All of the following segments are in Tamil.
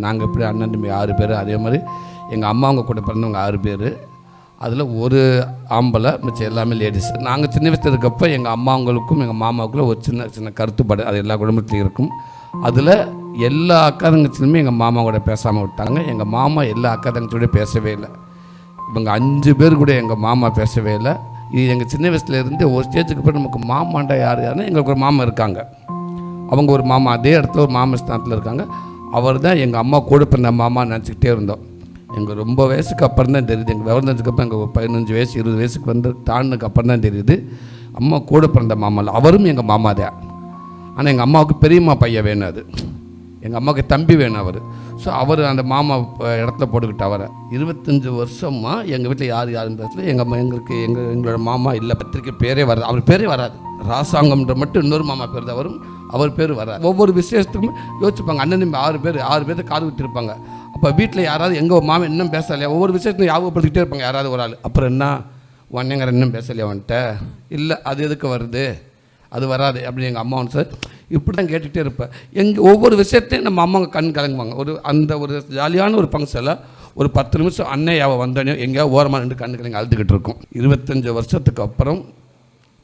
நாங்கள் எப்படி அண்ணன் தம்பி 6 பேர், அதே மாதிரி எங்கள் அம்மாவங்க கூட பிறந்தவங்க 6 பேர். அதில் ஒரு ஆம்பளை, மிச்சம் எல்லாமே லேடிஸ். நாங்கள் சின்ன வயசில் இருக்கப்போ எங்கள் அம்மாவங்களுக்கும் எங்கள் மாமாவுக்குள்ள ஒரு சின்ன சின்ன கருத்துப்பாடு அது எல்லா குடும்பத்துலையும் இருக்கும். அதில் எல்லா அக்கா தங்கச்சிலுமே எங்கள் மாமா கூட பேசாமல் விட்டாங்க. எங்கள் மாமா எல்லா அக்கா தங்கச்சியோட பேசவே இல்லை. இவங்க 5 பேர் கூட எங்கள் மாமா பேசவே இல்லை. இது எங்கள் சின்ன வயசுலேருந்து ஒரு ஸ்டேஜுக்கு போய் நமக்கு மாமாண்டா யாருன்னா எங்களுக்கு ஒரு மாமா இருக்காங்க. அவங்க ஒரு மாமா அதே இடத்துல ஒரு மாமா ஸ்தானத்தில் இருக்காங்க. அவர் தான் எங்கள் அம்மா கூட பிறந்த மாமா நினச்சிக்கிட்டே இருந்தோம். எங்கள் ரொம்ப வயசுக்கு அப்புறம் தான் தெரியுது, எங்கள் விவரந்ததுக்கப்புறம் எங்கள் 15 வயசு 20 வயசுக்கு வந்து தாண்டினதுக்கு அப்புறம் தான் தெரியுது அம்மா கூட பிறந்த மாமா இல்லை, அவரும் எங்கள் மாமா தான். ஆனால் எங்கள் அம்மாவுக்கு பெரியம்மா பையன் வேணும், அது எங்கள் அம்மாவுக்கு தம்பி வேணும் அவர். ஸோ அவர் அந்த மாமா இடத்துல போட்டுக்கிட்டு அவரை 25 வருஷமாக எங்கள் வீட்டில் யாரும் பேசல. எங்களோட மாமா இல்லை, பத்திரிக்கை பேரே வராது, அவர் பேரே வராது. ராசாங்கம்ன்ற மட்டும் இன்னொரு மாமா பேர் தான் வரும், அவர் பேர் வராது. ஒவ்வொரு விசேஷத்துக்குமே யோசிச்சுப்பாங்க, அண்ணன் தம்பி 6 பேர் காது விட்டுருப்பாங்க. அப்போ வீட்டில் யாராவது எங்கள் மாமா இன்னும் பேசலையா, ஒவ்வொரு விஷயத்தையும் ஞாபகப்படுத்திக்கிட்டே இருப்பாங்க யாராவது ஒரு ஆள். அப்புறம் என்ன உடனேங்கிற இன்னும் பேசலையா வந்துட்ட, இல்லை அது எதுக்கு வருது, அது வராது அப்படின்னு எங்கள் அம்மா வந்து சார் இப்படி தான் கேட்டுகிட்டே இருப்பேன். ஒவ்வொரு விஷயத்தையும் நம்ம அம்மாங்க கண் கலங்குவாங்க. அந்த ஒரு ஜாலியான ஒரு ஃபங்க்ஷனில் ஒரு 10 நிமிஷம் அன்னையாவை வந்தோடனே எங்கேயாவது ஓரமாக 2 கண்ணு கலங்க அழுதுகிட்டு இருக்கும். 25 வருஷத்துக்கு அப்புறம்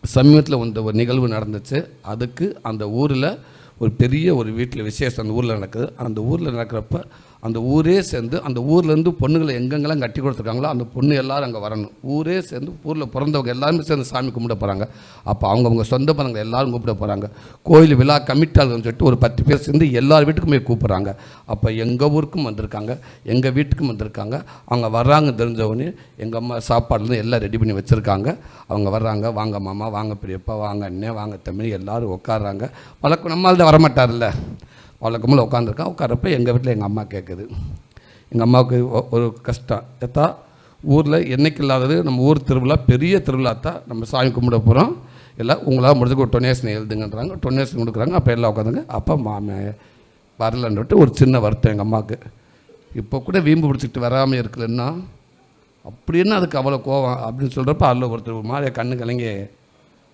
சமீபத்தில் ஒரு நிகழ்வு நடந்துச்சு. அதுக்கு அந்த ஊரில் ஒரு பெரிய ஒரு வீட்டில் விசேஷம் அந்த ஊரில் நடக்குது. அந்த ஊரில் நடக்கிறப்ப அந்த ஊரே சேர்ந்து அந்த ஊர்லேருந்து பொண்ணுங்களை எங்கெங்கெல்லாம் கட்டி கொடுத்துருக்காங்களோ அந்த பொண்ணு எல்லோரும் அங்கே வரணும். ஊரே சேர்ந்து ஊரில் பிறந்தவங்க எல்லாருமே சேர்ந்து சாமி கும்பிட போகிறாங்க. அப்போ அவங்கவுங்க சொந்த பந்தங்களை எல்லோரும் கூப்பிட போகிறாங்க. கோயில் விழா கமிட்டாளர்னு சொல்லிட்டு ஒரு 10 பேர் சேர்ந்து எல்லார் வீட்டுக்கும் போய் கூப்பிட்றாங்க. அப்போ எங்கள் ஊருக்கும் வந்திருக்காங்க, எங்கள் வீட்டுக்கும் வந்திருக்காங்க. அவங்க வர்றாங்க தெரிஞ்சவொடனே எங்கள் அம்மா சாப்பாடுலேருந்து எல்லாம் ரெடி பண்ணி வச்சுருக்காங்க. அவங்க வர்றாங்க, வாங்க மாமா, வாங்க பெரியப்பா, வாங்க அண்ணன், வாங்க தம்பி, எல்லோரும் உட்காடுறாங்க. வழக்கம் நம்மளால் தான் வரமாட்டார்ல, வழக்கமில்ல உட்காந்துருக்கான். உட்காரப்ப எங்கள் வீட்டில் எங்கள் அம்மா கேட்குது. எங்கள் அம்மாவுக்கு ஒரு கஷ்டம், எத்தா ஊரில் என்றைக்கு இல்லாதது நம்ம ஊர் திருவிழா, பெரிய திருவிழா தான், நம்ம சாமி கும்பிட போகிறோம், எல்லாம் உங்களால் முடிஞ்சுக்கு ஒரு டொனேஷன் எழுதுங்கன்றாங்க. டொனேஷன் கொடுக்குறாங்க. அப்போ எல்லாம் உட்காந்துங்க. அப்போ மாமே வரலன்னுட்டு ஒரு சின்ன வருத்தம் எங்கள் அம்மாவுக்கு. இப்போ கூட வீம்பு பிடிச்சிக்கிட்டு வராமல் இருக்குதுன்னா அப்படின்னா அதுக்கு அவ்வளோ கோவம் அப்படின்னு சொல்கிறப்ப அதில் ஒருத்தர் மாதிரி கண்ணு கலங்கி,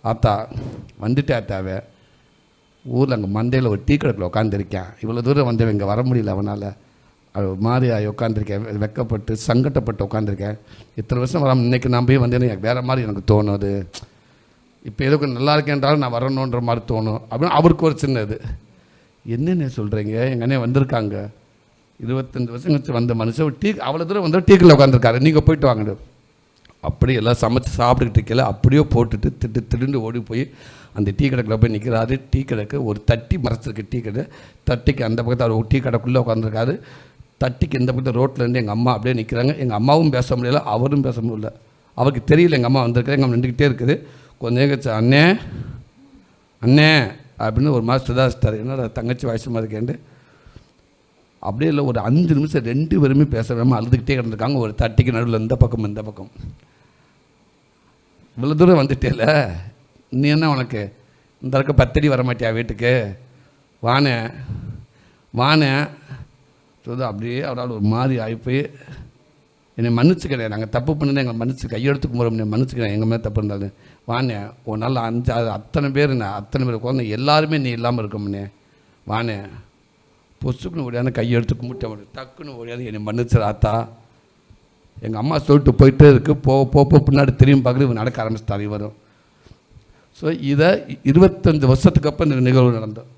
ஆத்தா வந்துட்டே ஆத்தாவே, ஊரில் அங்கே மந்தையில் ஒரு டீ கடைக்கில் உட்காந்துருக்கேன், இவ்வளோ தூரம் வந்தவன் இங்கே வர முடியல, அவனால் அது மாதிரி உட்காந்துருக்கேன், வெக்கப்பட்டு சங்கட்டப்பட்டு உட்காந்துருக்கேன். இத்தனை வருஷம் வராமல் இன்றைக்கி நான் போய் வந்தேன்னு எனக்கு வேறு மாதிரி எனக்கு தோணுது. இப்போ எதுக்கு நல்லா இருக்கேன்றாலும் நான் வரணுன்ற மாதிரி தோணும் அப்படின்னு அவருக்கு ஒரு சின்ன இது. என்னென்ன சொல்கிறீங்க, எங்கள் அண்ணன் வந்திருக்காங்க 25 வருஷம் கழிச்சு வந்த மனுஷன் டீ அவ்வளோ தூரம் வந்து டீ கடையில் உட்காந்துருக்காரு, நீங்கள் போயிட்டு வாங்கிடு. அப்படி எல்லாம் சமைச்சு சாப்பிட்டுக்கிட்டு இருக்கல அப்படியே போட்டுட்டு திடுண்டு ஓடி போய் அந்த டீ கடைக்குள்ள போய் நிற்கிறாரு. டீ கடைக்கு ஒரு தட்டி மறைச்சிருக்கு. டீ கடை தட்டிக்கு அந்த பக்கத்தில் அவர் டீ கடைக்குள்ளே உட்காந்துருக்காரு. தட்டிக்கு இந்த பக்கத்தில் ரோட்டிலேருந்து எங்கள் அம்மா அப்படியே நிற்கிறாங்க. எங்கள் அம்மாவும் பேச முடியல, அவரும் பேச முடியல. அவருக்கு தெரியல எங்கள் அம்மா வந்திருக்காரு. எங்கள் அம்மா நின்றுக்கிட்டே இருக்குது. கொஞ்சம் கழிச்சு அண்ணே அண்ணே அப்படின்னு ஒரு மாதிரி சுதாரிச்சிட்டார். என்னோட தங்கச்சி வயசு மாதிரி இருக்கேன்ட்டு அப்படியே இல்லை, ஒரு 5 நிமிஷம் 2 பேருமே பேச வேண்டாமல் அழுதுகிட்டே கிடந்திருக்காங்க. ஒரு தட்டிக்கு நடுவில் இந்த பக்கம் இந்த பக்கம். இவ்வளோ தூரம் வந்துட்டேல, நீ என்ன உனக்கு இந்த இருக்க 10 அடி வரமாட்டியா வீட்டுக்கு, வானே வானே சொல்லுது. அப்படியே அவரால் ஒரு மாதிரி ஆகிப்போய் என்னை மன்னிச்சுக்கிறேன், நாங்கள் தப்பு பண்ணுன்னு எங்களை மன்னிச்சு கையெடுத்துக்கு போகிற மன்னிச்சுக்கிறேன், எங்கள் மேலே தப்பு இருந்தாலும் வானே, ஒரு நாள் 5 அத்தனை பேர் குழந்தை எல்லாருமே நீ இல்லாமல் இருக்கோம்னே, வானே பொசுக்குன்னு ஓடியாந்து கையெடுத்து கும்பிட்டு டக்குன்னு ஓடியாந்து என்னை மன்னிச்சிடாத்தா. எங்கள் அம்மா சொல்லிட்டு போயிட்டே இருக்குது. போக பின்னாடி திரும்பி பார்க்குறது இவன் நடக்க ஆரம்பிச்சிட்டாரு இவரும். ஸோ இதை 25 வருஷத்துக்கு அப்புறம் இந்த நிகழ்வு நடந்தோம்.